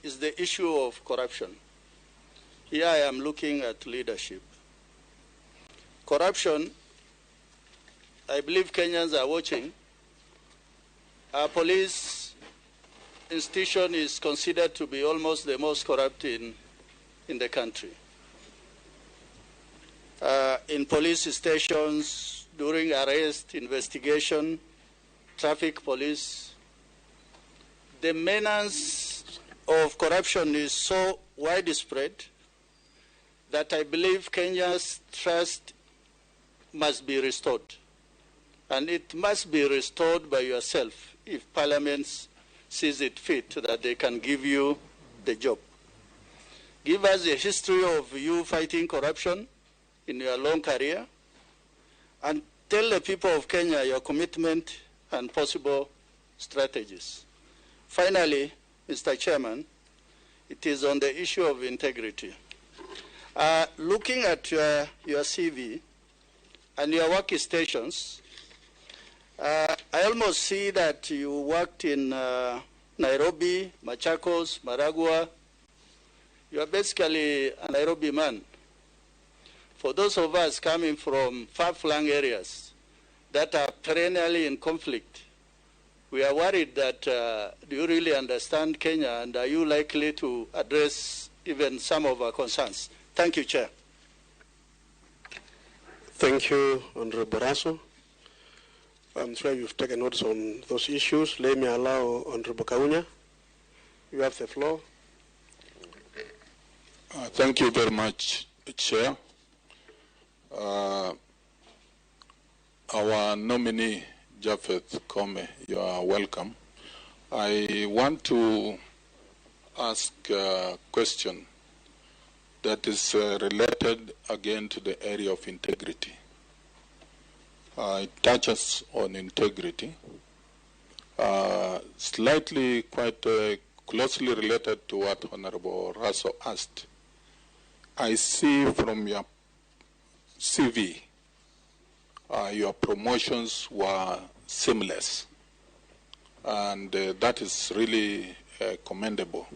is the issue of corruption. Here I am looking at leadership. Corruption, I believe Kenyans are watching. Our police institution is considered to be almost the most corrupt in the country. In police stations, during arrest, investigation, traffic police, the menace of corruption is so widespread that I believe Kenya's trust must be restored. And it must be restored by yourself if Parliament sees it fit that they can give you the job. Give us a history of you fighting corruption in your long career, and tell the people of Kenya your commitment and possible strategies. Finally, Mr. Chairman, it is on the issue of integrity. Looking at your CV and your work stations, I almost see that you worked in Nairobi, Machakos, Maragua. You are basically a Nairobi man. For those of us coming from far-flung areas that are perennially in conflict, we are worried that do you really understand Kenya, and are you likely to address even some of our concerns? Thank you, Chair. Thank you, Honorable Raso. I'm sure you've taken notes on those issues. Let me allow Honorable Kaunya. You have the floor. Thank you very much, Chair. Our nominee, Japheth Koome, you are welcome. I want to ask a question that is related again to the area of integrity. It touches on integrity, slightly quite closely related to what Honorable Raso asked. I see from your CV, your promotions were seamless, and that is really commendable,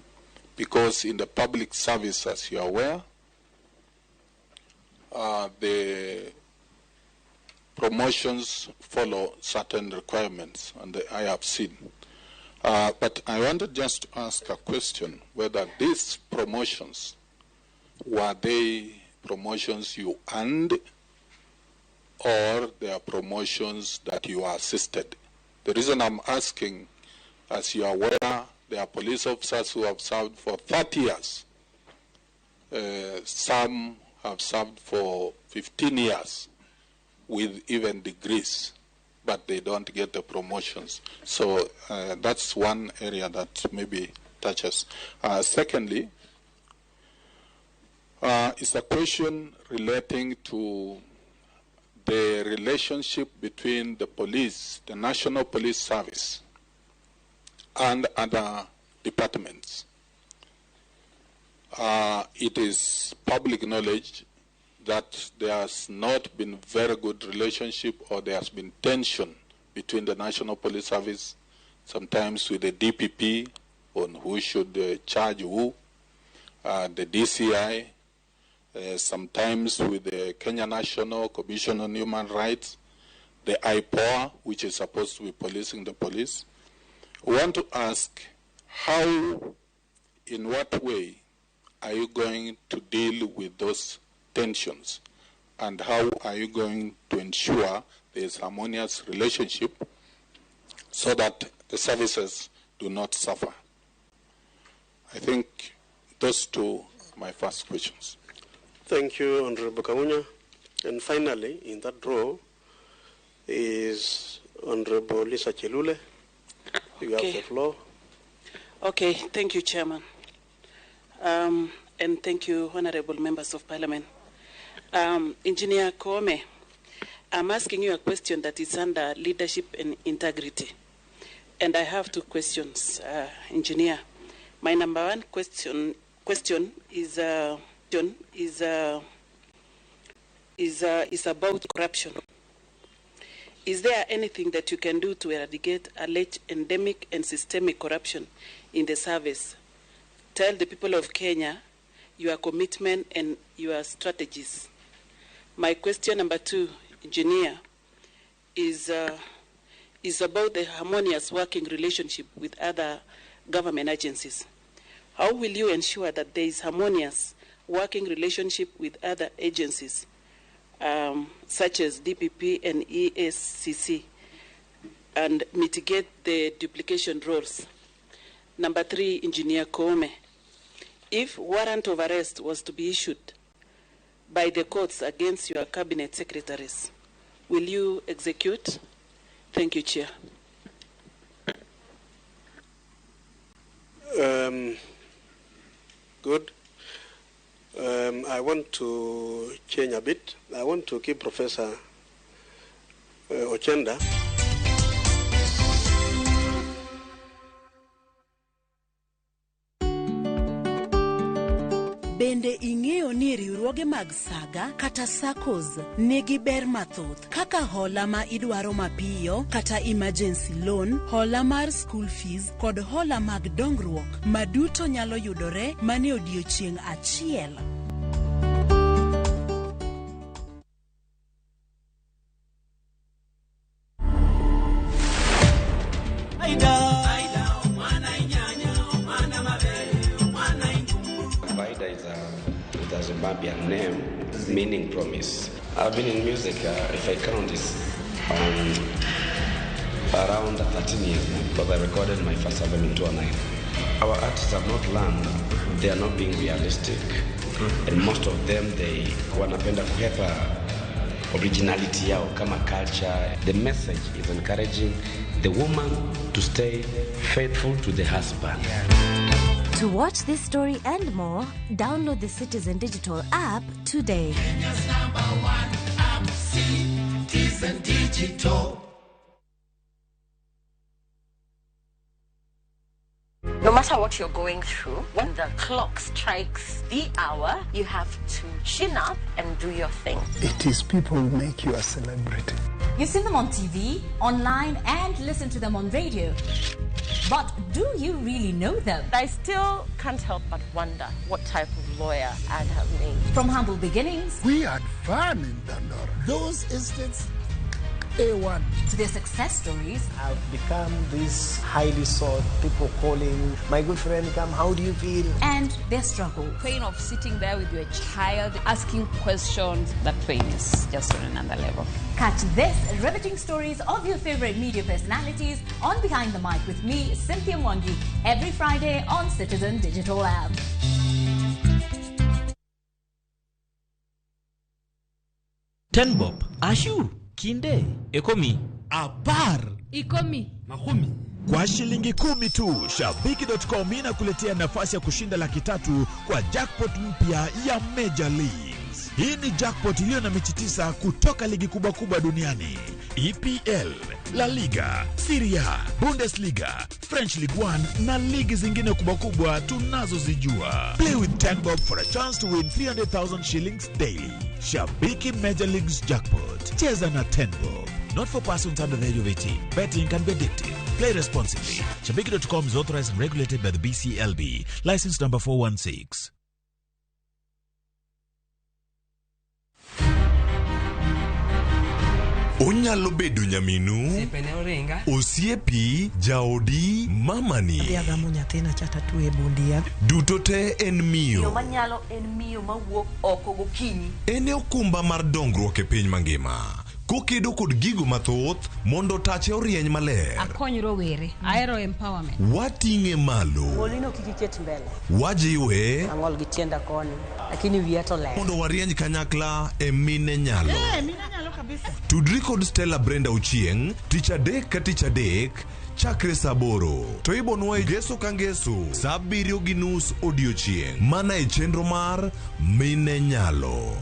because in the public service, as you are aware, the promotions follow certain requirements, and I have seen. But I wanted just to ask a question, whether these promotions, were they promotions you earned, or they are promotions that you are assisted? The reason I'm asking, as you are aware, there are police officers who have served for 30 years. Some have served for 15 years with even degrees, but they don't get the promotions. So that's one area that maybe touches. Secondly, it's a question relating to the relationship between the police, the National Police Service, and other departments. It is public knowledge that there has not been very good relationship, or there has been tension between the National Police Service, sometimes with the DPP on who should charge who, the DCI, sometimes with the Kenya National Commission on Human Rights, the IPOA, which is supposed to be policing the police. I want to ask, how, in what way are you going to deal with those tensions, and how are you going to ensure there is harmonious relationship so that the services do not suffer? I think those two are my first questions. Thank you, Honorable Kaunya. And finally, in that row is Honorable Lisa Chelule. You have the floor. Okay, thank you, Chairman. And thank you, honorable members of Parliament. Engineer Koome, I'm asking you a question that is under leadership and integrity. And I have two questions, Engineer. My number one question is about corruption. Is there anything that you can do to eradicate alleged endemic and systemic corruption in the service? tell the people of Kenya your commitment and your strategies. My question number 2, Engineer, is about the harmonious working relationship with other government agencies. How will you ensure that there is harmonious working relationship with other agencies, such as DPP and ESCC, and mitigate the duplication roles? Number 3, Engineer Koome, if warrant of arrest was to be issued by the courts against your cabinet secretaries, will you execute? Thank you, Chair. Good. I want to change a bit. I want to keep Professor Ochenda. Bende ing'eyo ni riwruoge mag saga kata SACCOs nigi ber mathoth kaka hola ma idwaro mapiyo kata emergency loan, hola mar school fees kod hola mag dongruok maduto nyalo yudore mane odiechieng' achiel. Zimbabwean name meaning promise. I've been in music, if I count this, around 13 years now, because I recorded my first album in 2009. Our artists have not learned, they are not being realistic, and most of them, they wanapenda kuhepa originality yao kama culture. The message is encouraging the woman to stay faithful to the husband. To watch this story and more, download the Citizen Digital app today. Kenya's #1 app, Citizen Digital. No matter what you're going through, when the clock strikes the hour, you have to chin up and do your thing. It is people who make you a celebrity. You've seen them on TV, online, and listen to them on radio. But do you really know them? I still can't help but wonder what type of lawyer I'd have made. From humble beginnings, we had fun in Dandora. Those estates, A1. To their success stories. I've become this highly sought, people calling, my good friend, come, how do you feel? And their struggle. Pain of sitting there with your child, asking questions, that pain is just on another level. Catch this riveting stories of your favorite media personalities on Behind the Mic with me, Cynthia Mwangi, every Friday on Citizen Digital app. Tenbob, Ashu, Kinde, Ekomi, Abar, Ikomi, Mahumi. Kwa shilingi 10 tu, Shabiki.com inakuletea nafasi ya kushinda $300,000 kwa jackpot mpya ya Major Leagues. Hii ni jackpot iliyo na mechi 9 kutoka ligi kubwa duniani. EPL, La Liga, Serie A, Bundesliga, French League 1 na ligi zingine kubwa tunazozijua. Play with Tenbob for a chance to win 300,000 shillings daily. Shabiki Major Leagues Jackpot. Cheza na Tenbob. Not for persons under the age of 18. Betting can be addictive. Play responsibly. Shabiki.com is authorized and regulated by the BCLB. License number 416. Onyalo bedo nyaminu, osiepi, jaodi, mamani. Duto te en miyo. Yo manyalo en miyo mawuok oko gokinyi. En okumba mar dongruok e piny mangima. Kokedo kod gigo mathoth mondo tache orieny maler. Akony rowere, aero empowerment. Wating'e malo. Molino kikiket mbele. Wajiwe. Ang'ol gi tienda koni, lakini wiye to ler. Mondo warieny kanyakla e mine nyalo. Mine nyalo kabisa. Tudri kod Stella Brenda Ochieng, tich adek ka tich adek, chakre saa 8. To ibonwa Ngeso ka Ngeso, saa 7:30 odiechieng'. Mana e chenro mar Mine Nyalo.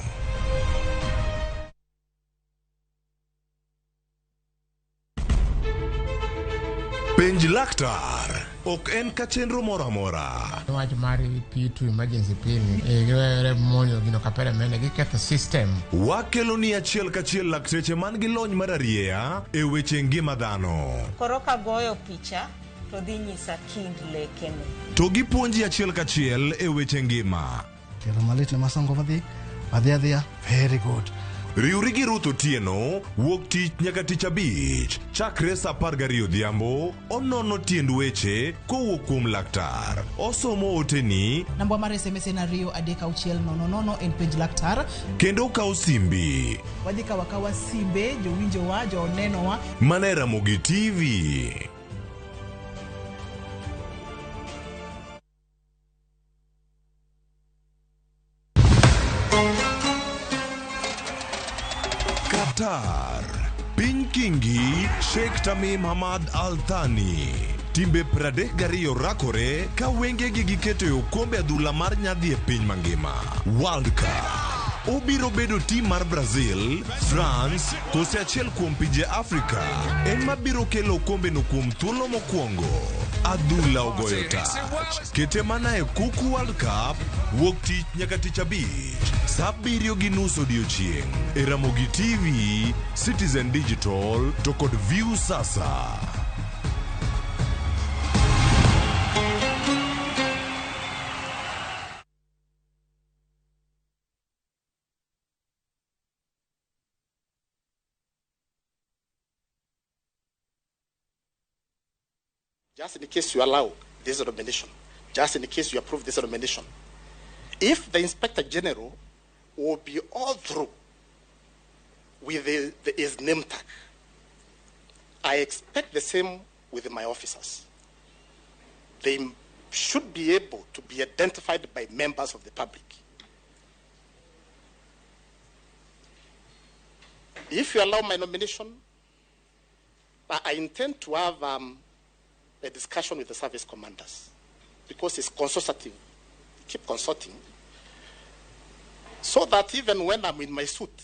Penj laktar ok en ka chenro moro amora. Wach mar P2 emergency clinic e monyo gino kapere mene giketho system. Wakelo ni achiel kachiel lakteche man gi lony mar arieya e weche ngima dhano. Koro ka goyo picha to dhi nyisa kind lekene. To gipuonji achiel kachiel e weche ngima. Kelo malit ne masongo madhi, very good. Riuri gi Ruth Otieno, wuok tich nyaka tich abich, chakre sa 12 odhiambo, onono tiend weche kowuok kuom laktar. Osomo oteni. Namba mar SMS en 23600 en pej laktar. Kendo kawo simbi. Wadhi kawa simbe, jowinjowa, jonenowa. Mana Ramogi TV. Qatar, Piny Kingi, Sheikh Tamim Hamad Al Thani. Timbe 32 rakore ka wengegi giketo e okombe adhula mar nyadhi e piny mangima. World Cup. Obiro bedo tim mar Brazil, France, kose achiel kuom pinje Afrika. En mabiro kelo okombe no kuom thuolo mokwongo. Adhula ogoyo tach. Kete mana e kuku World Cup, wuok tich nyaka tich abich. Saa 7:30 odiechieng'. E Ramogi TV, Citizen Digital, to kod View Sasa. Just in case you allow this nomination, just in case you approve this nomination, if the Inspector General will be all through with his name tag, I expect the same with my officers. They should be able to be identified by members of the public. If you allow my nomination, I intend to have a discussion with the service commanders, because it's consultative. Keep consulting, so that even when I'm in my suit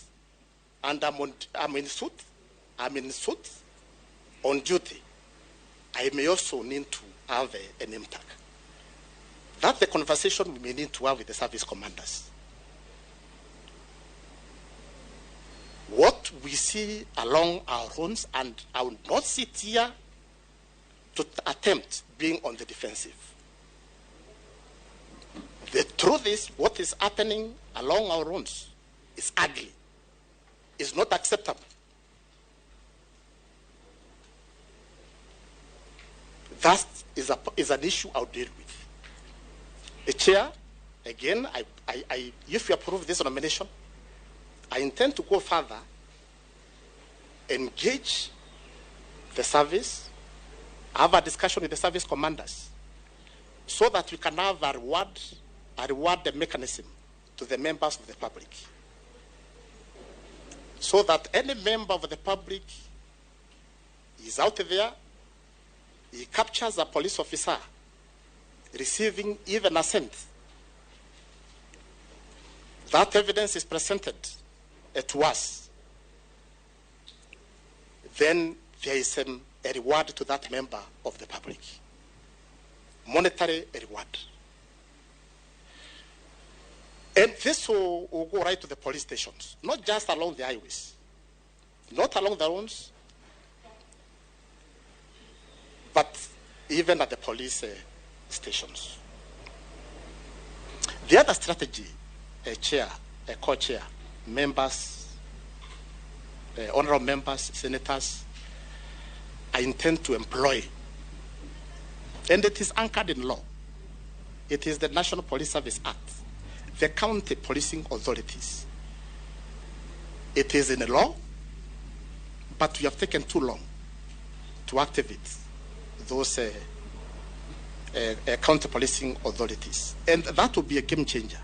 and I'm in suit on duty, I may also need to have a name tag. That's the conversation we may need to have with the service commanders. What we see along our roads, and I will not sit here to attempt being on the defensive. The truth is, what is happening along our roads is ugly. It's not acceptable. That is an issue I'll deal with. The chair, again, if you approve this nomination, I intend to go further, engage the service, have a discussion with the service commanders, so that we can have a reward mechanism to the members of the public. So that any member of the public is out there, he captures a police officer receiving even a cent. That evidence is presented to us. Then there is a reward to that member of the public. Monetary reward. And this will go right to the police stations, not just along the highways, not along the roads, but even at the police stations. The other strategy, co-chair, members, honorable members, senators, I intend to employ, and it is anchored in law. It is the National Police Service Act, the county policing authorities. It is in the law, but we have taken too long to activate those county policing authorities. And that will be a game changer.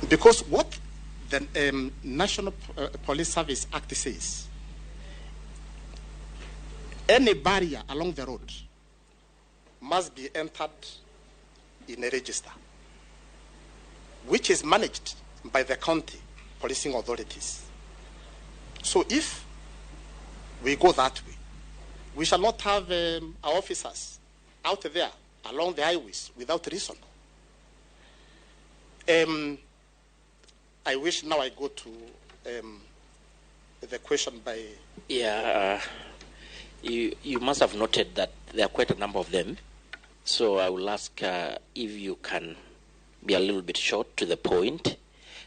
Because what the National Police Service Act says, any barrier along the road must be entered in a register, which is managed by the county policing authorities. So if we go that way, we shall not have our officers out there along the highways without reason. I wish now I go to the question by... Yeah, You must have noted that there are quite a number of them. So I will ask if you can be a little bit short to the point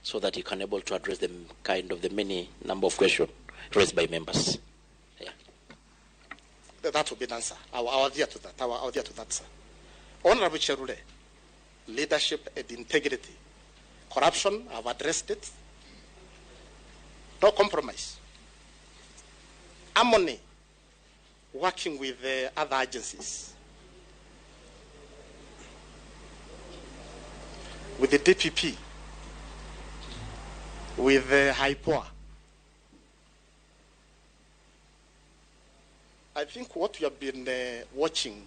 so that you can able to address the many number of questions raised by members. Yeah. That will be an answer. I'll adhere to that. I'll adhere to that, sir. Honorable Cherule, leadership and integrity. Corruption, I've addressed it. No compromise. Harmony, working with the other agencies. With the DPP, with the HIPOA. I think what we have been watching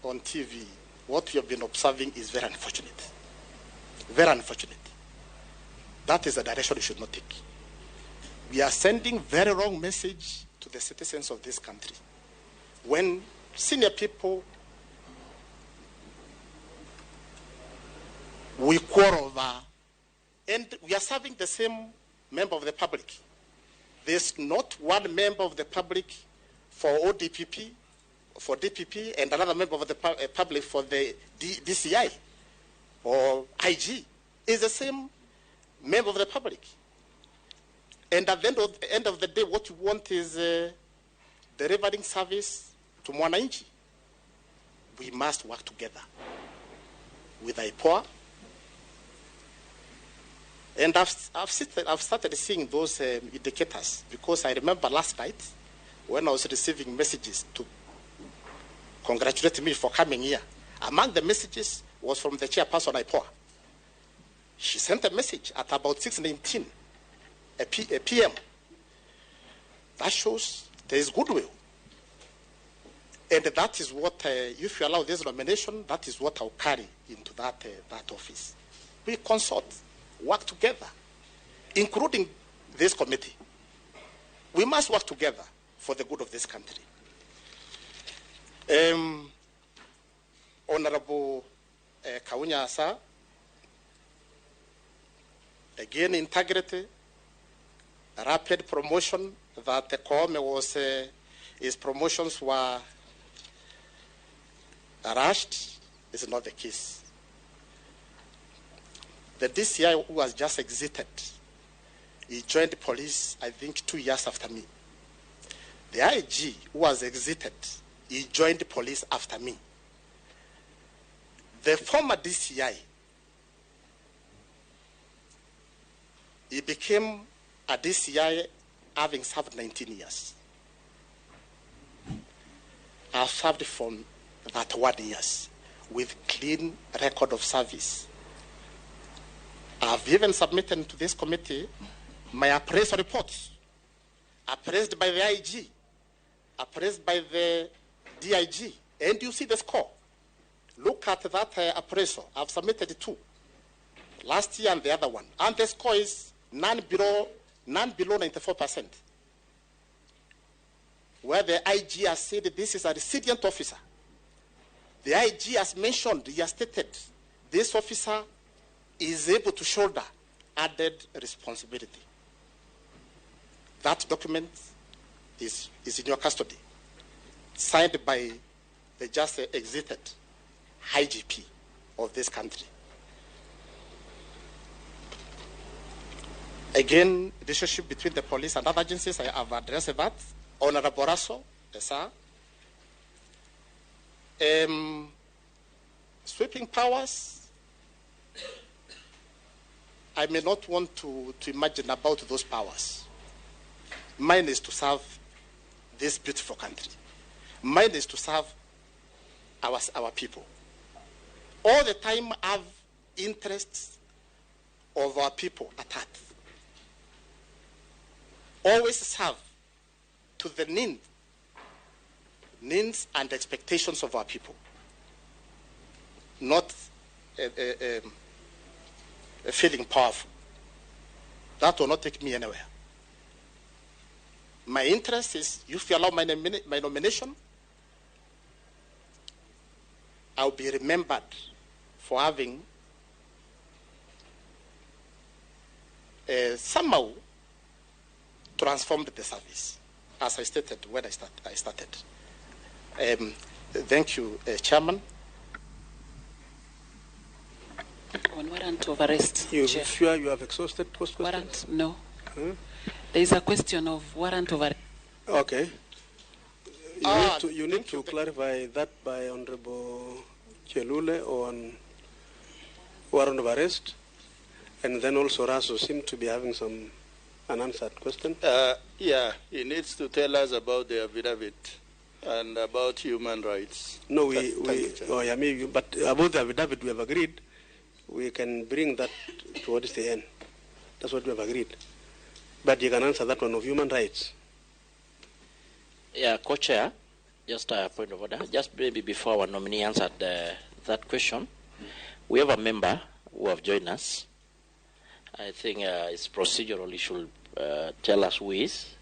on TV, what we have been observing is very unfortunate. Very unfortunate. That is the direction we should not take. We are sending very wrong message to the citizens of this country. When senior people, we quarrel over, and we are serving the same member of the public. There's not one member of the public for ODPP, for DPP, and another member of the public for the DCI or IG. It's the same member of the public. And at the end of the day, what you want is delivering service to Mwananchi. We must work together with IPOA. And I've started seeing those indicators, because I remember last night when I was receiving messages to congratulate me for coming here. Among the messages was from the chairperson IPOA. She sent a message at about 6:19 p.m. That shows there is goodwill. And that is what, if you allow this nomination, that is what I'll carry into that office. We consult, work together, including this committee. We must work together for the good of this country. Honorable Kaunya Asa, again, integrity, rapid promotion, that the Koome was, his promotions were rushed, is not the case. The DCI who has just exited, he joined the police, I think, 2 years after me. The IG who has exited, he joined the police after me. The former DCI, he became a DCI having served 19 years. I've served for that 1 year with clean record of service. I've even submitted to this committee my appraisal reports, appraised by the IG, appraised by the DIG, and you see the score. Look at that appraisal. I've submitted 2, last year and the other one, and the score is none below 94%. Where the IG has said this is a resident officer. The IG has mentioned, he has stated, this officer is able to shoulder added responsibility. That document is in your custody, signed by the just exited IGP of this country. Again, relationship between the police and other agencies, I have addressed that. Honorable Rasso, yes, sir. Sweeping powers, I may not want to imagine about those powers. Mine is to serve this beautiful country. Mine is to serve our people. All the time have interests of our people at heart. Always serve to the needs and expectations of our people. Not feeling powerful. That will not take me anywhere. My interest is, if you allow my nomination, I'll be remembered for having somehow transformed the service, as I stated when I started. Thank you, Chairman. On warrant of arrest. You Chair. sure you have exhausted post warrant? No. There is a question of warrant of arrest. Okay. You need to clarify that by Honorable Chelule on warrant of arrest, and then also Raso seemed to be having some unanswered question. Yeah, he needs to tell us about the affidavit and about human rights. No, but about the affidavit we have agreed, we can bring that towards the end. That's what we have agreed. But you can answer that one of human rights. Yeah, Co-Chair, just a point of order. Just maybe before our nominee answered that question, we have a member who have joined us. I think it's procedural. He should tell us who he is.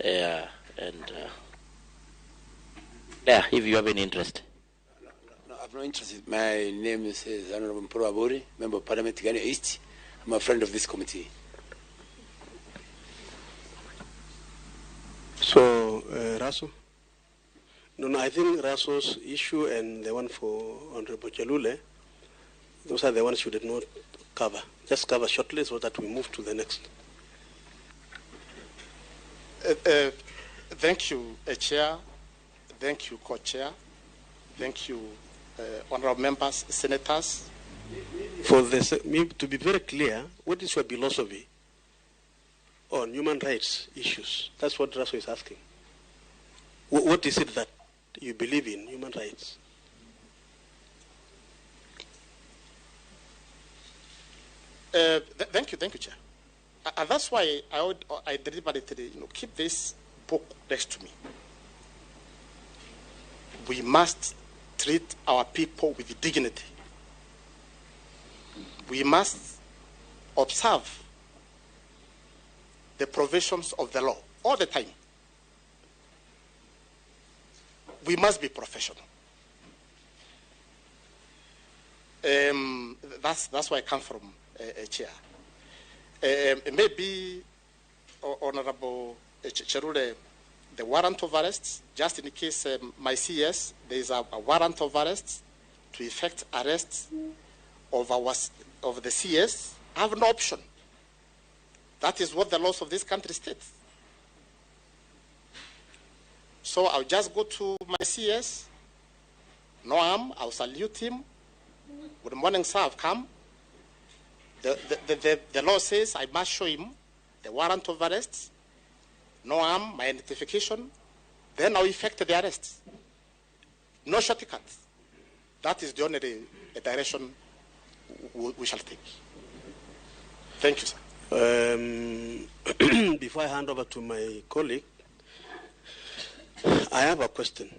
Yeah, if you have any interest. No, I'm not interested. My name is Honorable Mporo Abori, Member of Parliament, Tigani East. I'm a friend of this committee. So, Raso? No, I think Raso's issue and the one for Honorable Chelule, those are the ones you did not cover. Just cover shortly so that we move to the next. Thank you, Chair. Thank you, Co-Chair. Thank you, honorable members, senators. To be very clear, what is your philosophy on human rights issues? That's what Raso is asking. What is it that you believe in, human rights? Thank you, Chair. And that's why I deliberately keep this book next to me. We must treat our people with dignity. We must observe the provisions of the law all the time. We must be professional. That's where I come from, Chair. Maybe, Honorable Cherule, the warrant of arrest, just in case my CS, there is a warrant of arrest to effect arrest of the CS. I have no option. That is what the laws of this country states. So I'll just go to my CS, no harm, I'll salute him. Good morning, sir, I've come. The law says I must show him the warrant of arrest, no harm, my identification, then I'll effect the arrest. No shortcuts. That is the only direction we shall take. Thank you, sir. Before I hand over to my colleague, I have a question.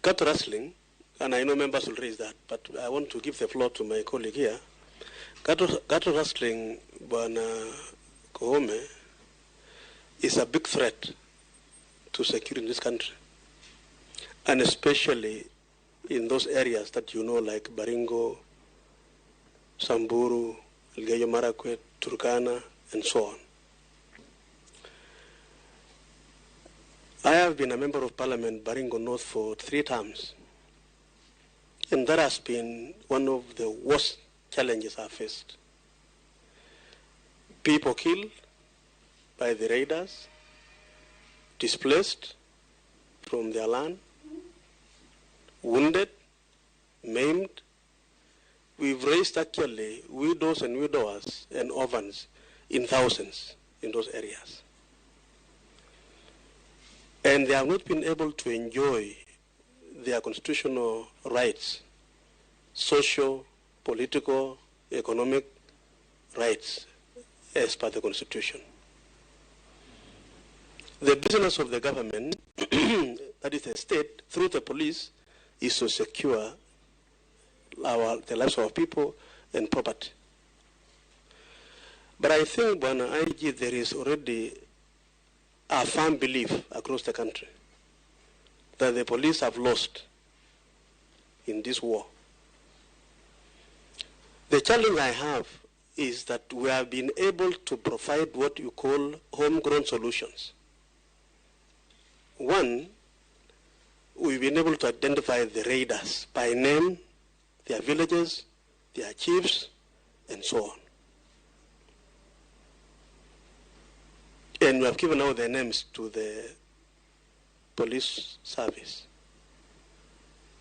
Cattle wrestling, and I know members will raise that, but I want to give the floor to my colleague here. Cattle wrestling, Koome, is a big threat to security in this country, and especially in those areas that you know, like Baringo, Samburu, Elgeyo Marakwet, Turkana, and so on. I have been a member of Parliament, Baringo North, for 3 terms, and that has been one of the worst challenges I've faced. People killed by the raiders, displaced from their land, wounded, maimed. We've raised actually widows and widowers and orphans in thousands in those areas. And they have not been able to enjoy their constitutional rights, social, political, economic rights as per the Constitution. The business of the government, that is the state, through the police, is to secure the lives of our people and property. But I think, Bwana IG, there is already a firm belief across the country that the police have lost in this war. The challenge I have is that we have been able to provide what you call homegrown solutions One, we've been able to identify the raiders by name, their villages, their chiefs, and so on. And we have given out their names to the police service.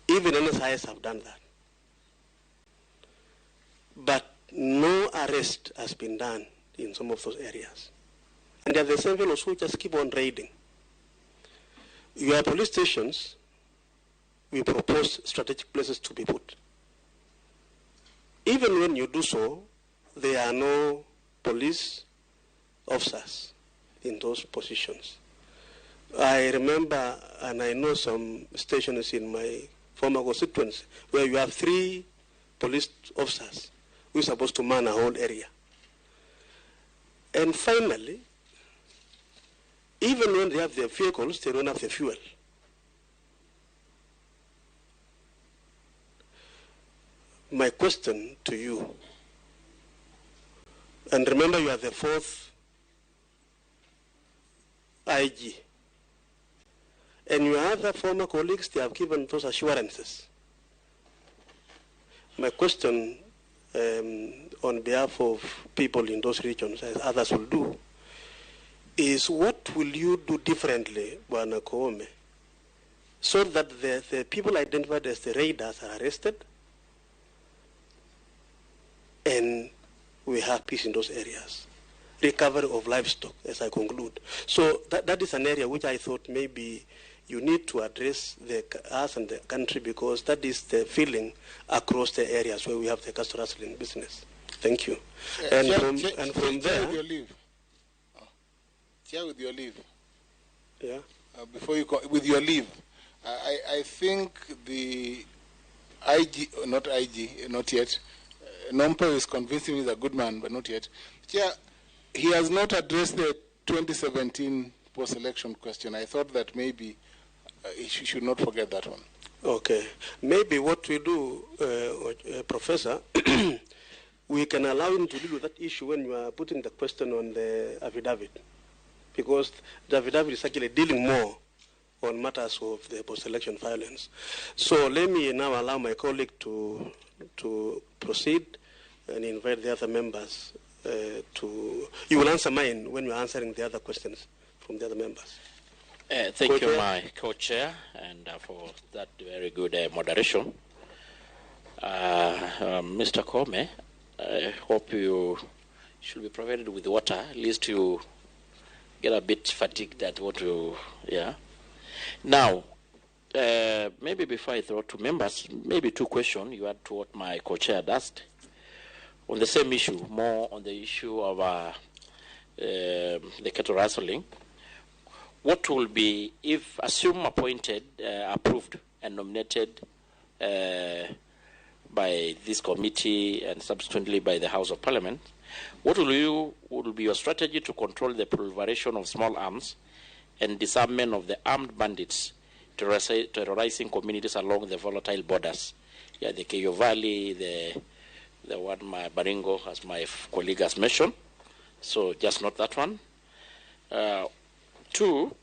Even NSIS have done that. But no arrest has been done in some of those areas. And there are the same fellows who just keep on raiding. Your police stations, we propose strategic places to be put. Even when you do so, there are no police officers in those positions. I remember, and I know some stations in my former constituency, where you have 3 police officers who are supposed to man a whole area. And finally, even when they have their vehicles, they don't have the fuel. My question to you, and remember you are the 4th IG, and your other former colleagues, they have given those assurances. My question on behalf of people in those regions, as others will do, is what will you do differently, Bwana Koome, so that the people identified as the raiders are arrested and we have peace in those areas? Recovery of livestock, as I conclude. So that is an area which I thought maybe you need to address us and the country, because that is the feeling across the areas where we have the castle rustling business. Thank you. And from there... With your leave. Chair, with your leave. Yeah. Before you go, with your leave, I think the IG, not yet, Nompo is convincing me he's a good man, but not yet. Chair, he has not addressed the 2017 post-election question. I thought that maybe he should not forget that one. Okay. Maybe what we do, Professor, we can allow him to deal with that issue when you are putting the question on the affidavit, because the affidavit is actually dealing more on matters of the post-election violence. So let me now allow my colleague to proceed and invite the other members to... You will answer mine when you are answering the other questions from the other members. Thank you, my co-chair, and for that very good moderation. Mr. Koome, I hope you should be provided with water. At least you get a bit fatigued at what you... Yeah. Now, maybe before I throw to members, maybe 2 questions you add to what my co-chair asked. On the same issue, more on the issue of the cattle rustling. What will be, if assume appointed, approved and nominated by this committee and subsequently by the House of Parliament, what will be your strategy to control the proliferation of small arms and disarmament of the armed bandits terrorizing communities along the volatile borders? Yeah, the Keyo Valley, the one my Baringo, as my colleague has mentioned. So just note that one. 2,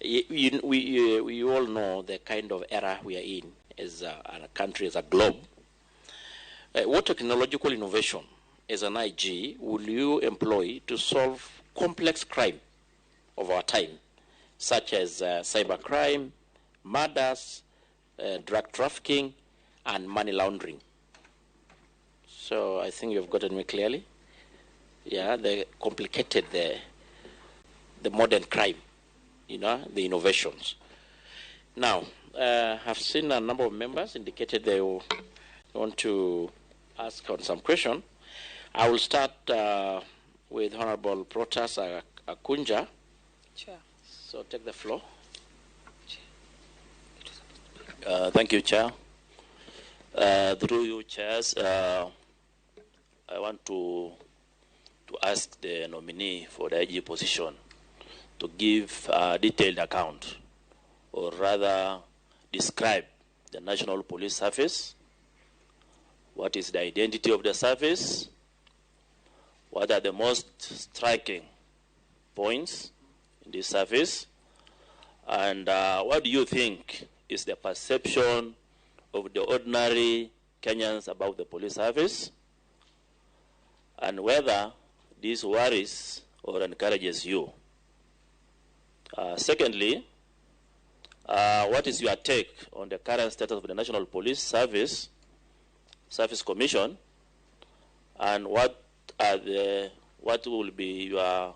we all know the kind of era we are in as a country, as a globe. What technological innovation as an IG will you employ to solve complex crime of our time, such as cybercrime, murders, drug trafficking, and money laundering? So I think you've gotten me clearly. Yeah, the complicated, the modern crime, the innovations. Now, I've seen a number of members indicated they want to ask on some question. I will start with Honorable Protas Akunja. Chair. So take the floor. Thank you, Chair. Through you, Chairs, I want to ask the nominee for the IG position to give a detailed account, or rather describe the National Police Service. What is the identity of the service? What are the most striking points in this service? And what do you think is the perception of the ordinary Kenyans about the police service, and whether this worries or encourages you? Secondly, what is your take on the current status of the National Police Service Commission, and what will be your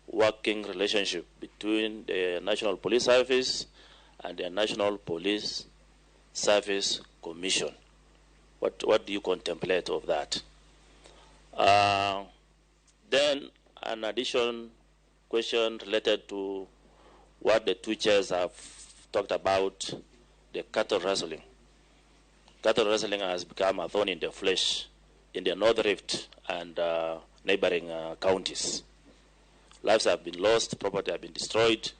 working relationship between the National Police Service and the National Police Service Commission? What do you contemplate of that? Then an additional question related to what the two chairs have talked about, the cattle rustling. Cattle rustling has become a thorn in the flesh in the North Rift and neighboring counties. Lives have been lost, property have been destroyed,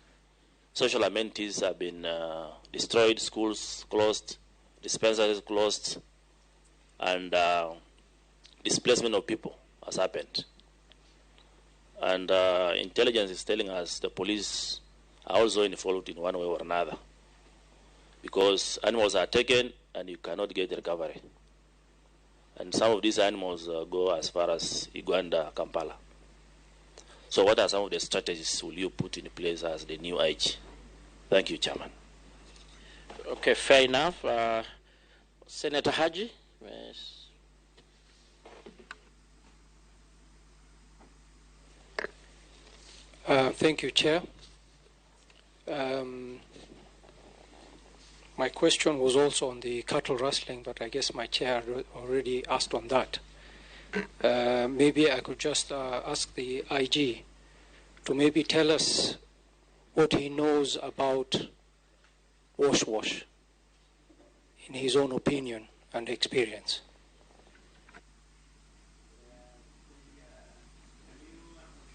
social amenities have been destroyed, schools closed, dispensaries closed, and displacement of people has happened. And intelligence is telling us the police are also involved in one way or another, because animals are taken and you cannot get recovery. And some of these animals go as far as Uganda, Kampala. So what are some of the strategies will you put in place as the new IG? Thank you, Chairman. Okay, fair enough. Senator Haji? Yes. Thank you, Chair. My question was also on the cattle rustling, but I guess my chair already asked on that. Maybe I could just ask the IG to maybe tell us what he knows about wash in his own opinion and experience.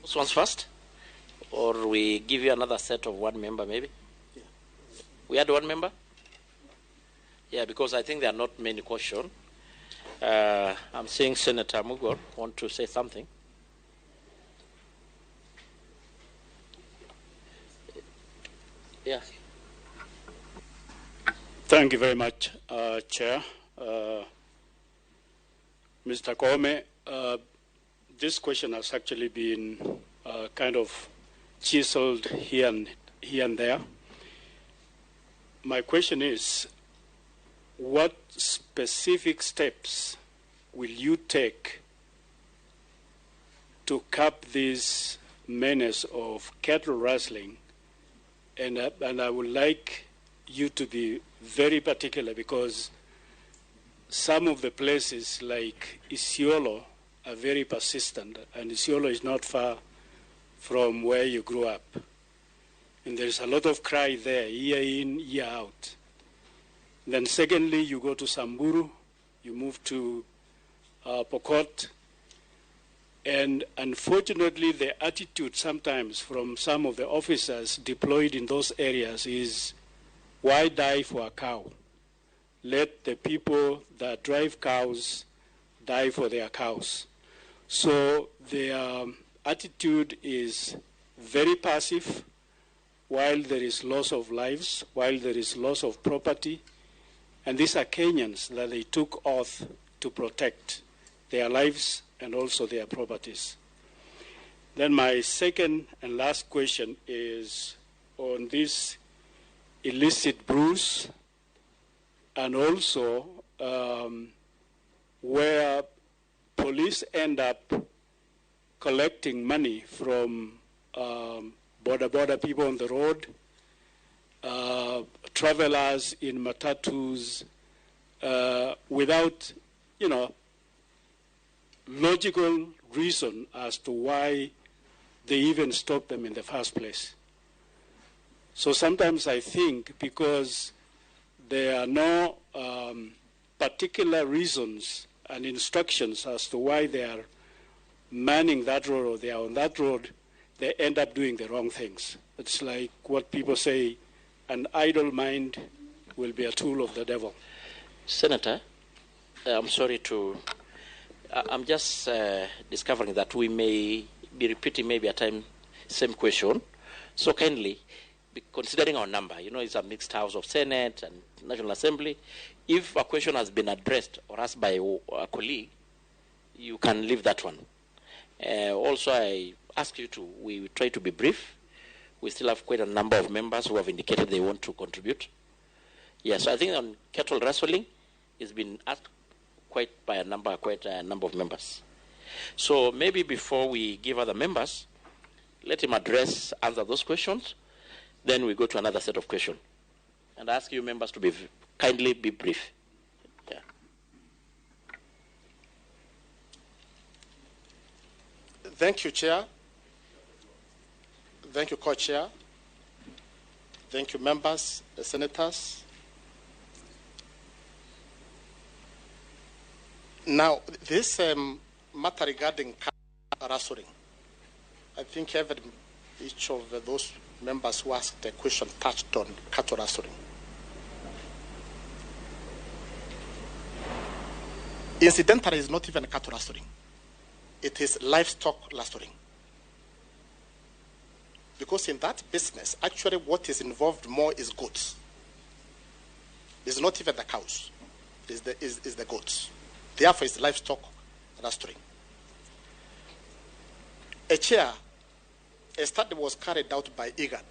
Who wants first? Or we give you another set of one member, maybe? Yeah. We had one member? Yeah, because I think there are not many questions. I'm seeing Senator Mugor want to say something. Yeah. Thank you very much, Chair. Mr. Koome, this question has actually been kind of chiseled here and there. My question is, what specific steps will you take to curb this menace of cattle rustling? And I would like you to be very particular, because some of the places like Isiolo are very persistent, and Isiolo is not far from where you grew up. And there's a lot of cry there, year in, year out. Then secondly, you go to Samburu, you move to Pokot, and unfortunately the attitude sometimes from some of the officers deployed in those areas is, why die for a cow? Let the people that drive cows die for their cows. So their attitude is very passive, while there is loss of lives, while there is loss of property. And these are Kenyans that they took oath to protect their lives and also their properties. Then my second and last question is on this illicit brews, and also where police end up collecting money from border people on the road, travelers in matatus, without, logical reason as to why they even stop them in the first place. So sometimes I think because there are no particular reasons and instructions as to why they are manning that road or they are on that road, they end up doing the wrong things. It's like what people say, an idle mind will be a tool of the devil. Senator, I'm sorry to... I'm just discovering that we may be repeating maybe a time same question. So kindly, considering our number, it's a mixed house of Senate and National Assembly. If a question has been addressed or asked by a colleague, you can leave that one. Also, I ask you we try to be brief. We still have quite a number of members who have indicated they want to contribute. Yes, I think on cattle rustling, it's been asked quite a number of members. So maybe before we give other members, let him answer those questions. Then we go to another set of questions. And I ask you members to kindly be brief. Yeah. Thank you, Chair. Thank you, Co-Chair. Thank you, members, senators. Now, this matter regarding rustling, I think each of those members who asked the question touched on cattle rustling. Incidentally, it's not even cattle rustling. It is livestock rustling. Because in that business, actually what is involved more is goats. It's not even the cows. It's the goats. Therefore, it's livestock rustling. A study was carried out by IGAD,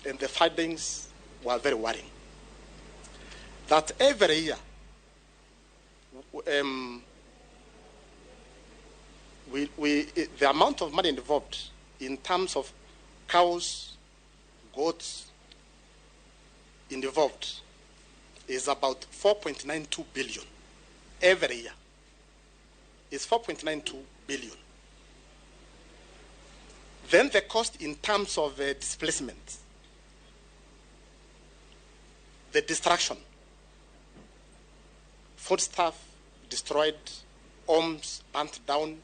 and the findings were very worrying. That every year, the amount of money involved in terms of cows, goats involved is about 4.92 billion every year. It's 4.92 billion. Then the cost in terms of displacement, the destruction, foodstuff destroyed, homes burnt down.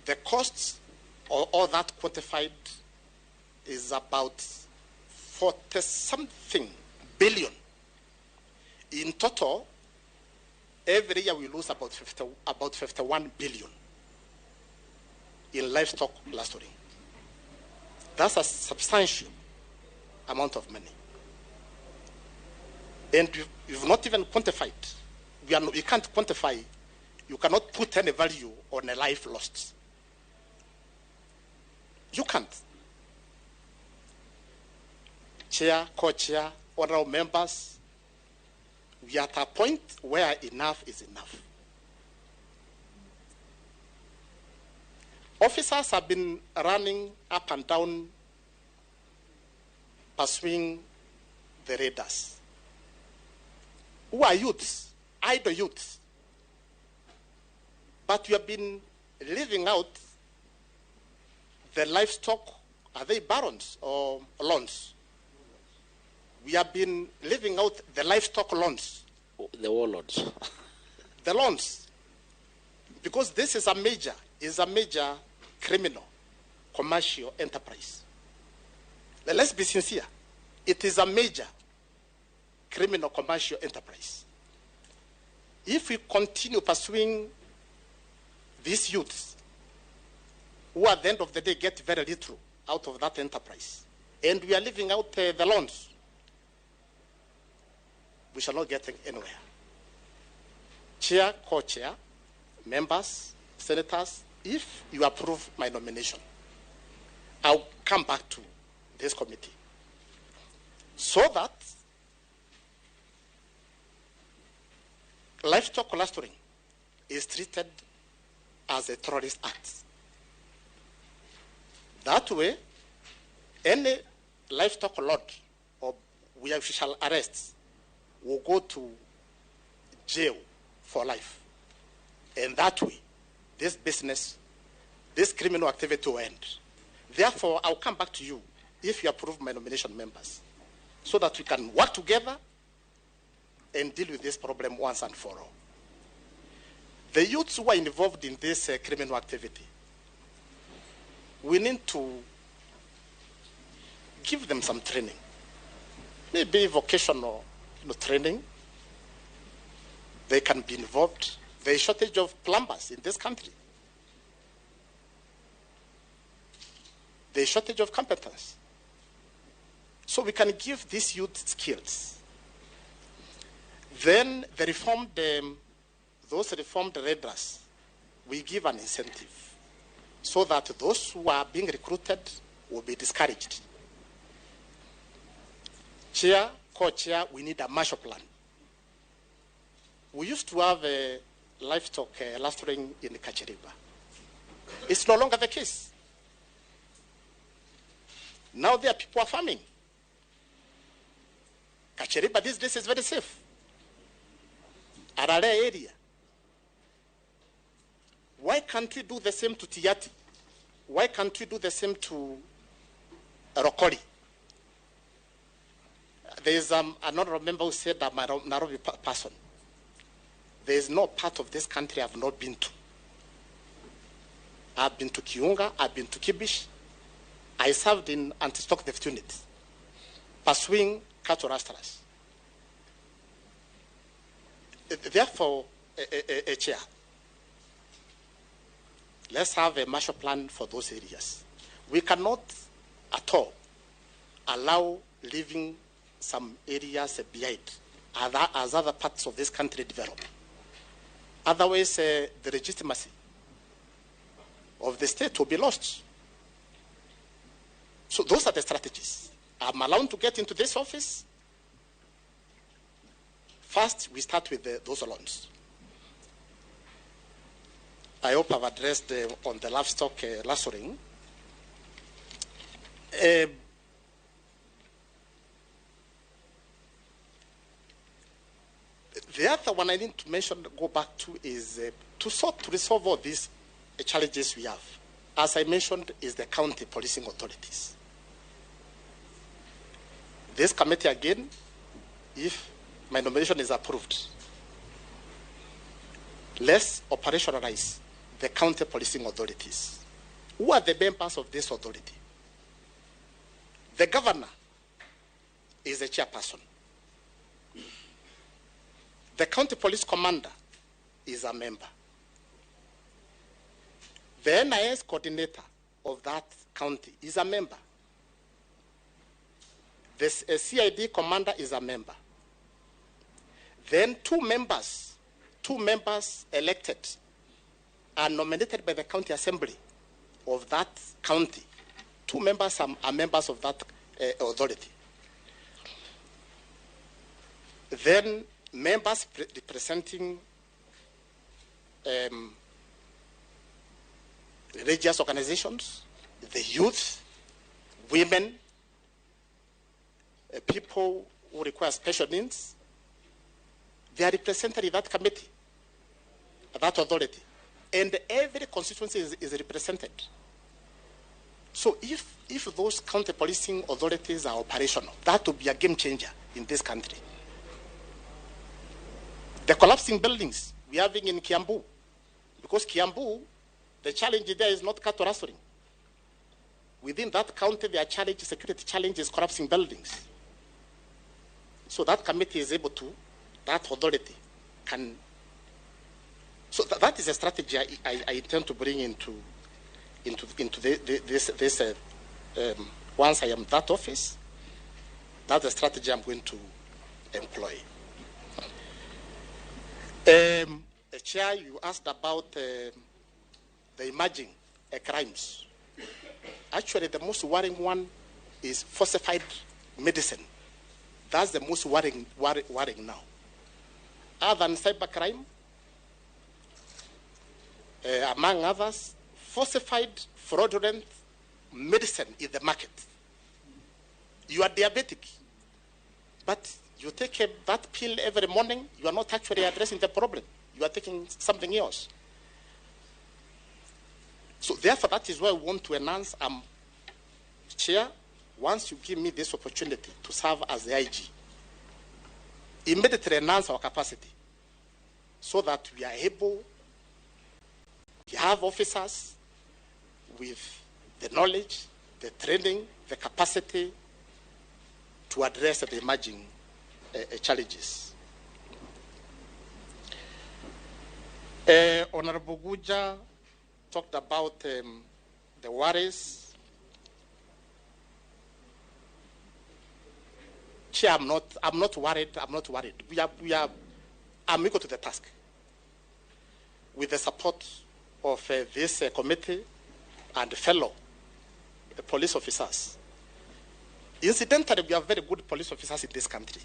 The costs, all that quantified, is about 40-something billion. In total, every year we lose about 51 billion in livestock rustling. That's a substantial amount of money. And you've not even quantified. We can't quantify. You cannot put any value on a life lost. You can't. Chair, co-chair, honorable members, we are at a point where enough is enough. Officers have been running up and down, pursuing the raiders, who are youths, idle youths. But we have been leaving out the livestock. Are they barons or loans? We have been leaving out the livestock loans. The warlords. The loans. Because this is a major criminal commercial enterprise. Let's be sincere. It is a major criminal commercial enterprise. If we continue pursuing these youths, who at the end of the day get very little out of that enterprise, and we are leaving out the loans, we shall not get anywhere. Chair, co-chair, members, senators, if you approve my nomination, I'll come back to this committee so that livestock clustering is treated as a terrorist act. That way, any livestock lot or we shall arrest will go to jail for life. And that way, this business, this criminal activity will end. Therefore, I'll come back to you if you approve my nomination, members, so that we can work together and deal with this problem once and for all. The youths who are involved in this criminal activity, we need to give them some training, maybe vocational training. They can be involved. There is shortage of plumbers in this country. There is shortage of competence. So we can give these youth skills. Then the those reformed readers, we give an incentive so that those who are being recruited will be discouraged. Chair, co-chair, we need a master plan. We used to have a livestock lastering in Kacheriba. It's no longer the case. Now there are people are farming. Kacheriba these days is very safe. Arare area. Why can't we do the same to Tiati? Why can't we do the same to Rokori? There is another member who said that my Nairobi person. There is no part of this country I have not been to. I've been to Kiunga, I've been to Kibish. I served in anti-stock theft unit, pursuing cattle rustlers. Therefore, a chair, let's have a master plan for those areas. We cannot at all allow leaving some areas behind as other parts of this country develop. Otherwise, the legitimacy of the state will be lost. So those are the strategies. I'm allowed to get into this office. First, we start with those loans. I hope I've addressed on the livestock lastering. The other one I need to mention, go back to, is to resolve all these challenges we have. As I mentioned, is the county policing authorities. This committee again, if my nomination is approved, let's operationalize the county policing authorities. Who are the members of this authority? The governor is the chairperson. The county police commander is a member. The NIS coordinator of that county is a member. The CID commander is a member. Then two members elected are nominated by the county assembly of that county. Two members are members of that authority. Then members representing religious organizations, the youth, women, people who require special needs, they are represented in that committee, that authority. And every constituency is represented. So if those county policing authorities are operational, that would be a game changer in this country. The collapsing buildings we are having in Kiambu, because Kiambu, the challenge there is not cattle rustling. Within that county, their challenge, security challenge is collapsing buildings. So that committee is able to, that authority can. So that is a strategy I intend to bring into this once I am that office. That's the strategy I'm going to employ. Chair, you asked about the emerging crimes. Actually, the most worrying one is falsified medicine. That's the most worrying now. Other than cybercrime, among others, falsified, fraudulent medicine in the market. You are diabetic, but you take that pill every morning, you are not actually addressing the problem. You are taking something else. So therefore, that is why we want to enhance, Chair, once you give me this opportunity to serve as the IG, immediately enhance our capacity so that we are able to have officers with the knowledge, the training, the capacity to address the emerging challenges. Honorable Guja talked about the worries Chair, I'm not worried. I'm equal to the task. With the support of this committee and fellow police officers. Incidentally, we have very good police officers in this country.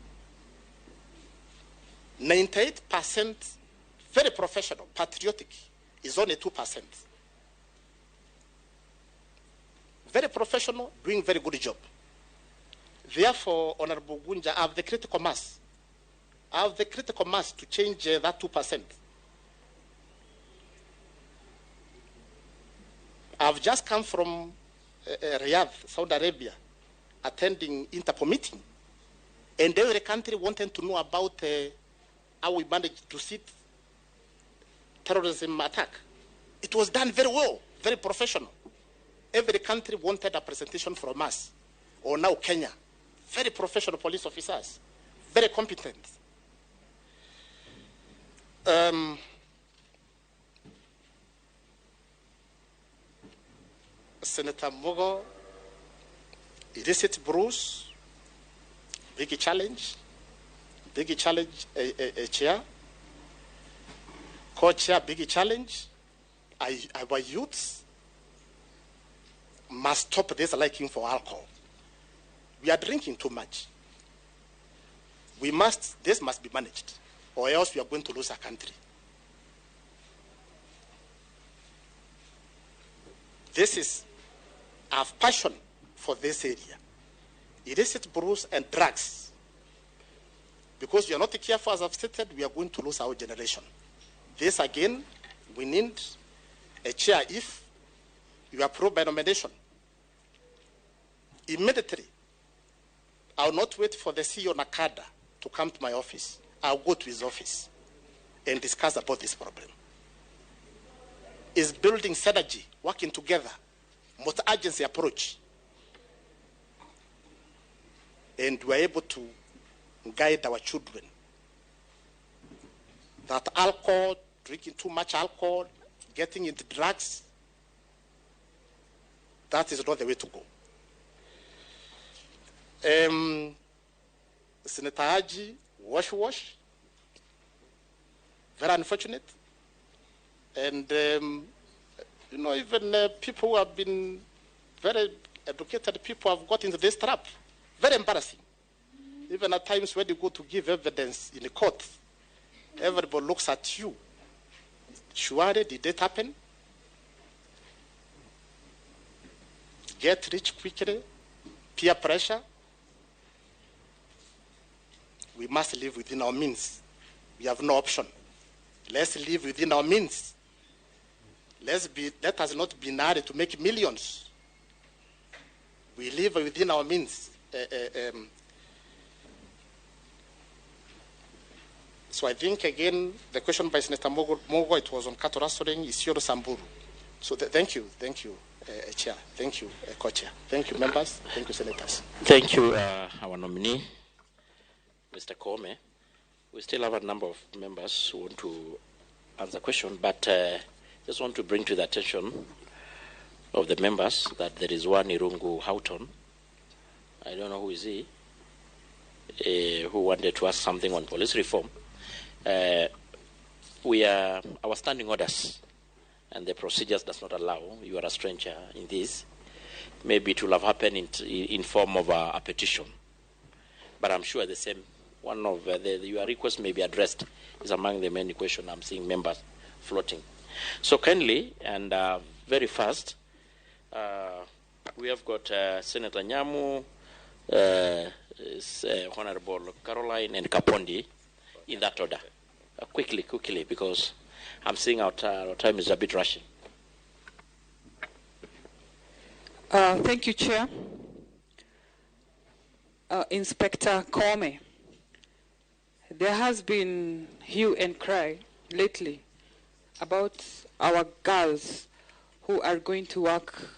98% very professional, patriotic, is only 2%. Very professional, doing very good job. Therefore, Honorable Gunja, I have the critical mass. I have the critical mass to change that 2%. I've just come from Riyadh, Saudi Arabia, attending Interpol meeting. And every country wanted to know about how we managed to sit terrorism attack. It was done very well, very professional. Every country wanted a presentation from us. Or now Kenya, very professional police officers, very competent. Senator Mogo, illicit Bruce, big challenge, chair. Co-chair, big challenge. Our youths must stop this liking for alcohol. We are drinking too much. This must be managed, or else we are going to lose our country. I have passion for this area. Illicit brews and drugs. Because we are not careful, as I've stated, we are going to lose our generation. This again, we need a chair. If you approve by nomination, immediately, I will not wait for the CEO Nakada to come to my office. I'll go to his office and discuss about this problem. Is building synergy, working together, multi-agency approach. And we're able to guide our children. That alcohol, drinking too much alcohol, getting into drugs, that is not the way to go. Senator Haji, wash, very unfortunate. And, even people who have been very educated people have got into this trap. Very embarrassing. Even at times when you go to give evidence in the court, everybody looks at you. Surely, did that happen? Get rich quickly, peer pressure. We must live within our means. We have no option. Let's live within our means. Let us not be narrow to make millions. We live within our means. So I think, again, the question by Senator Mogo, it was on cattle rustling, Isiolo Samburu. So thank you, Chair. Thank you, Co-Chair. Thank you, members. Thank you, Senators. Thank you, our nominee, Mr. Koome. We still have a number of members who want to answer questions, but just want to bring to the attention of the members that there is one Irungu Houghton. I don't know who is he, who wanted to ask something on police reform. Our standing orders and the procedures does not allow, you are a stranger in this. Maybe it will have happened in form of a petition. But I'm sure the same, one of your requests may be addressed is among the many questions I'm seeing members floating. So kindly and very fast, we have got Senator Nyamu, Honorable Caroline, and Kapondi in that order. Quickly, because I'm seeing our time is a bit rushing. Thank you, Chair. Inspector Koome, there has been hue and cry lately about our girls who are going to work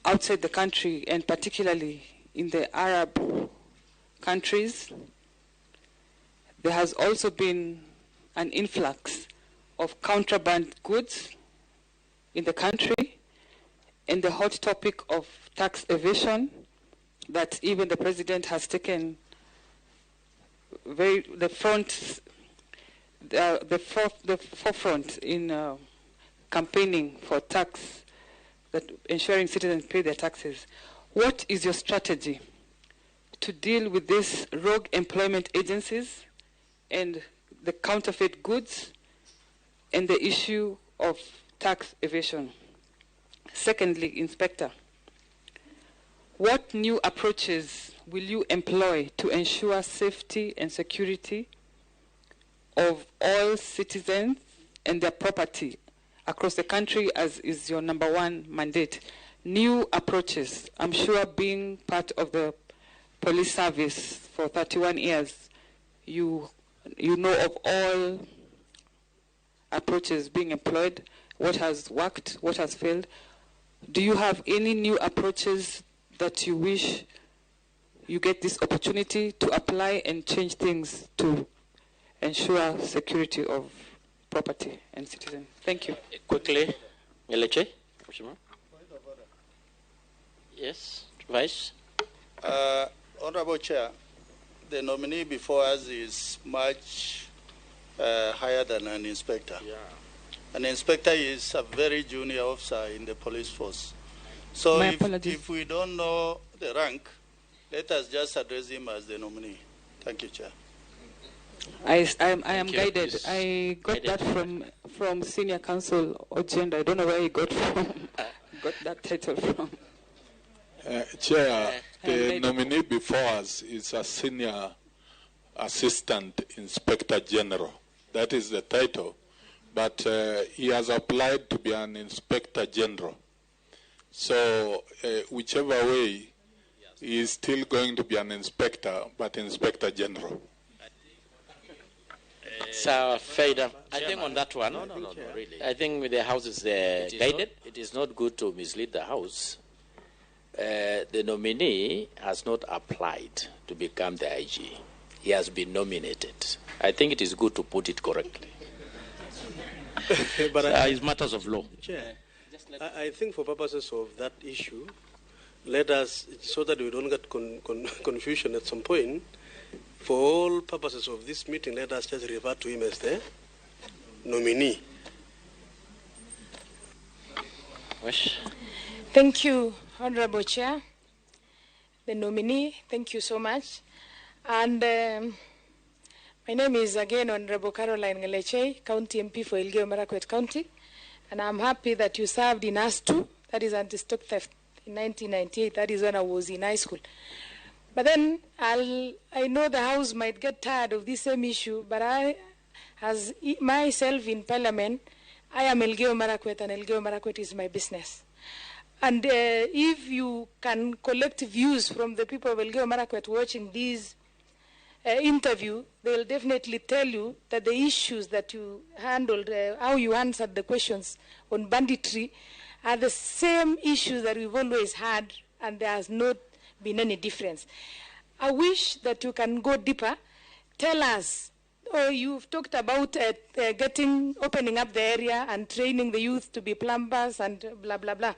outside the country, and particularly in the Arab countries. There has also been an influx of contraband goods in the country, and the hot topic of tax evasion that even the president has taken the forefront in campaigning for tax, that ensuring citizens pay their taxes. What is your strategy to deal with these rogue employment agencies and the counterfeit goods and the issue of tax evasion? Secondly, Inspector, what new approaches will you employ to ensure safety and security of all citizens and their property across the country, as is your #1 mandate? New approaches. I'm sure, being part of the police service for 31 years, you know of all approaches being employed, what has worked, what has failed. Do you have any new approaches that you wish you get this opportunity to apply and change things to ensure security of property and citizens? Thank you. Quickly, Ngeleche. Yes, Vice. Honorable Chair, the nominee before us is much higher than an inspector. Yeah. An inspector is a very junior officer in the police force. So if we don't know the rank, let us just address him as the nominee. Thank you, Chair. I am guided. Please. I got that from Senior Counsel Ojenda. I don't know where he got that title from. Chair, the nominee before us is a Senior Assistant Inspector General. That is the title. But he has applied to be an Inspector General. So whichever way, he is still going to be an inspector, but Inspector General. So, Faida, I think on that one, no, really. I think the House is guided. It is not good to mislead the House. The nominee has not applied to become the IG. He has been nominated. I think it is good to put it correctly. But it's matters of law. Chair, I think for purposes of that issue, let us, so that we don't get confusion at some point, for all purposes of this meeting, let us just refer to him as the nominee. Thank you, Honorable Chair. The nominee, thank you so much. And my name is again Honorable Caroline Ngeleche, County MP for Elgeyo Marakwet County. And I'm happy that you served in ASTU, that is anti-stock theft, in 1998. That is when I was in high school. But then I know the House might get tired of this same issue, but as myself in Parliament, I am Elgeyo Marakwet, and Elgeyo Marakwet is my business. And if you can collect views from the people of Elgeyo Marakwet watching this interview, they'll definitely tell you that the issues that you handled, how you answered the questions on banditry, are the same issues that we've always had, and there has not been any difference. I wish that you can go deeper. Tell us, you've talked about opening up the area and training the youth to be plumbers and blah, blah, blah.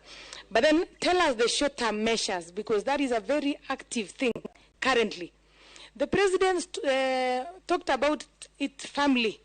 But then tell us the short-term measures, because that is a very active thing currently. The president talked about its family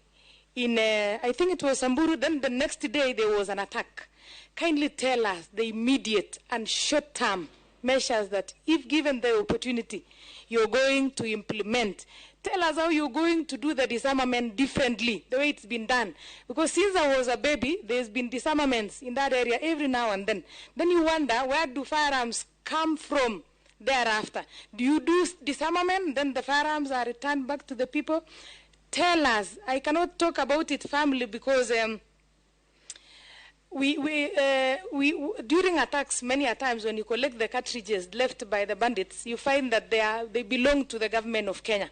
in, I think it was Samburu, then the next day there was an attack. Kindly tell us the immediate and short-term measures that, if given the opportunity, you're going to implement. Tell us how you're going to do the disarmament differently, the way it's been done. Because since I was a baby, there's been disarmaments in that area every now and then. Then you wonder, where do firearms come from thereafter? Do you do disarmament, then the firearms are returned back to the people? Tell us. I cannot talk about it family because during attacks, many a times when you collect the cartridges left by the bandits, you find that they belong to the government of Kenya.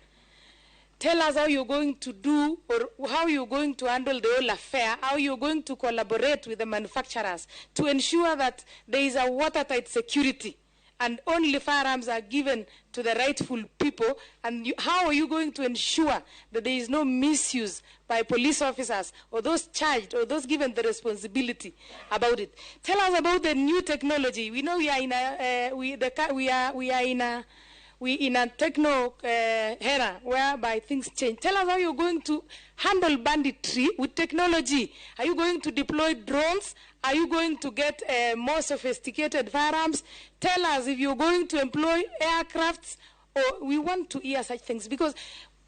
Tell us how you're going to do, or how you're going to handle the whole affair, how you're going to collaborate with the manufacturers to ensure that there is a watertight security and only firearms are given to the rightful people, and how are you going to ensure that there is no misuse by police officers or those charged or those given the responsibility about it? Tell us about the new technology. We know we are in a techno era whereby things change. Tell us how you're going to handle banditry with technology. Are you going to deploy drones? Are you going to get more sophisticated firearms? Tell us if you're going to employ aircrafts, or we want to hear such things, because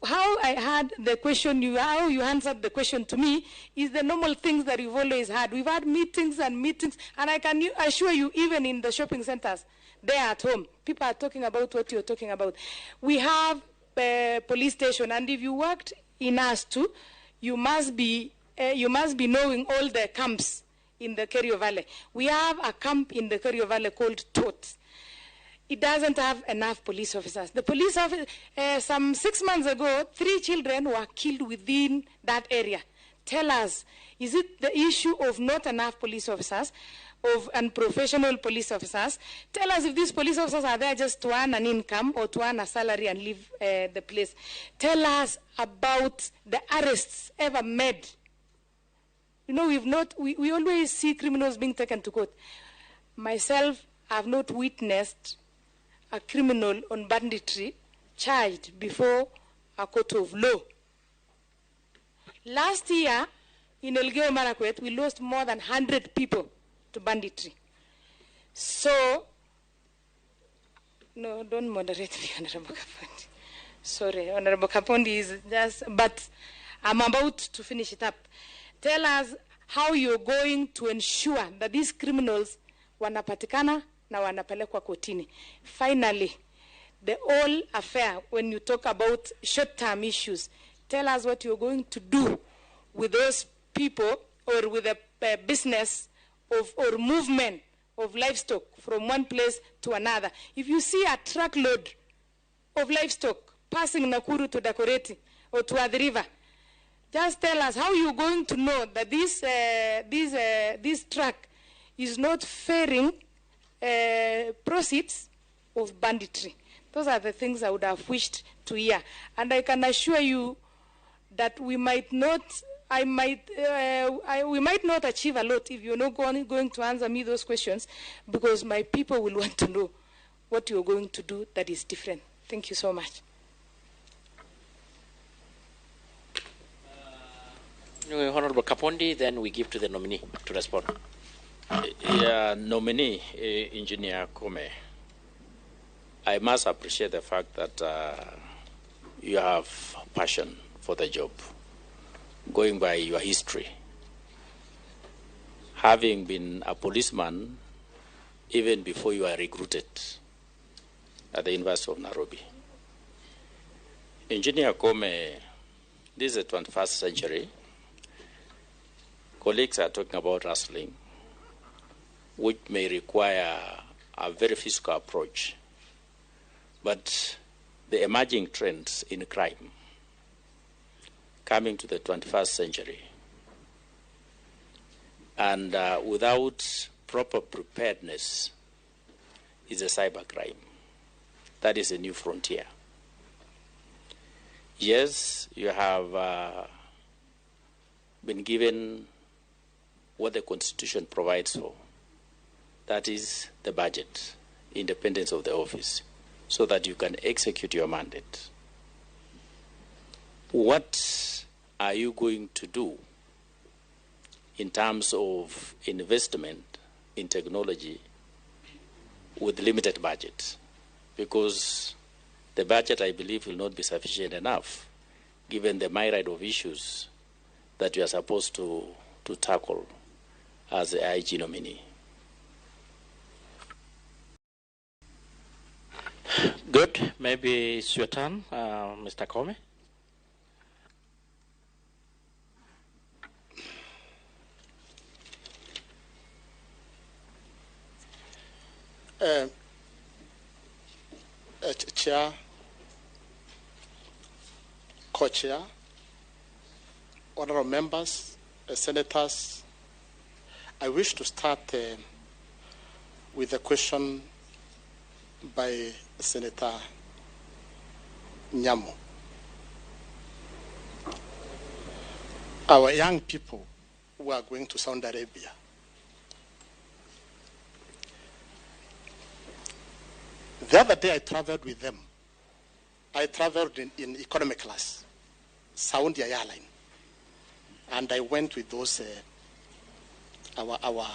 how I had the question, how you answered the question to me is the normal things that we've always had. We've had meetings and meetings, and I can assure you, even in the shopping centers, there at home, people are talking about what you're talking about. We have a police station, and if you worked in us too, you must be knowing all the camps in the Kerio Valley. We have a camp in the Kerio Valley called Tot. It doesn't have enough police officers. The police officer, some 6 months ago, 3 children were killed within that area. Tell us, is it the issue of not enough police officers, of unprofessional police officers? Tell us if these police officers are there just to earn an income or to earn a salary and leave the place. Tell us about the arrests ever made. You know, we always see criminals being taken to court. Myself, I have not witnessed a criminal on banditry charged before a court of law. Last year, in Elgeyo Marakwet, we lost more than 100 people to banditry. So, no, don't moderate me, Honorable Kapondi. Sorry, Honorable Kapondi is just, but I'm about to finish it up. Tell us how you're going to ensure that these criminals wanapatikana na wanapelekwa kotini. Finally, the whole affair, when you talk about short-term issues, tell us what you're going to do with those people, or with the business or movement of livestock from one place to another. If you see a truckload of livestock passing Nakuru to Dakoreti or to Athi River, just tell us how you're going to know that this truck is not faring proceeds of banditry. Those are the things I would have wished to hear. And I can assure you that we might not achieve a lot if you're not going to answer me those questions, because my people will want to know what you're going to do that is different. Thank you so much. Honorable Kapondi, then we give to the nominee to respond. Yeah, nominee, Engineer Koome, I must appreciate the fact that you have passion for the job, going by your history. Having been a policeman even before you were recruited at the University of Nairobi. Engineer Koome, this is the 21st century. Colleagues are talking about rustling, which may require a very physical approach. But the emerging trends in crime coming to the 21st century, and without proper preparedness, is a cybercrime. That is a new frontier. Yes, you have been given what the Constitution provides for. That is the budget, independence of the office, so that you can execute your mandate. What are you going to do in terms of investment in technology with limited budget? Because the budget, I believe, will not be sufficient enough, given the myriad of issues that you are supposed to tackle as the IG nominee. Good. Maybe it's your turn, Mr. Koome. Chair, co-chair, honorable members, senators, I wish to start with a question by Senator Nyamo. Our young people who are going to Saudi Arabia, the other day I traveled with them. I traveled in economy class, Saudi Airline, and I went with those our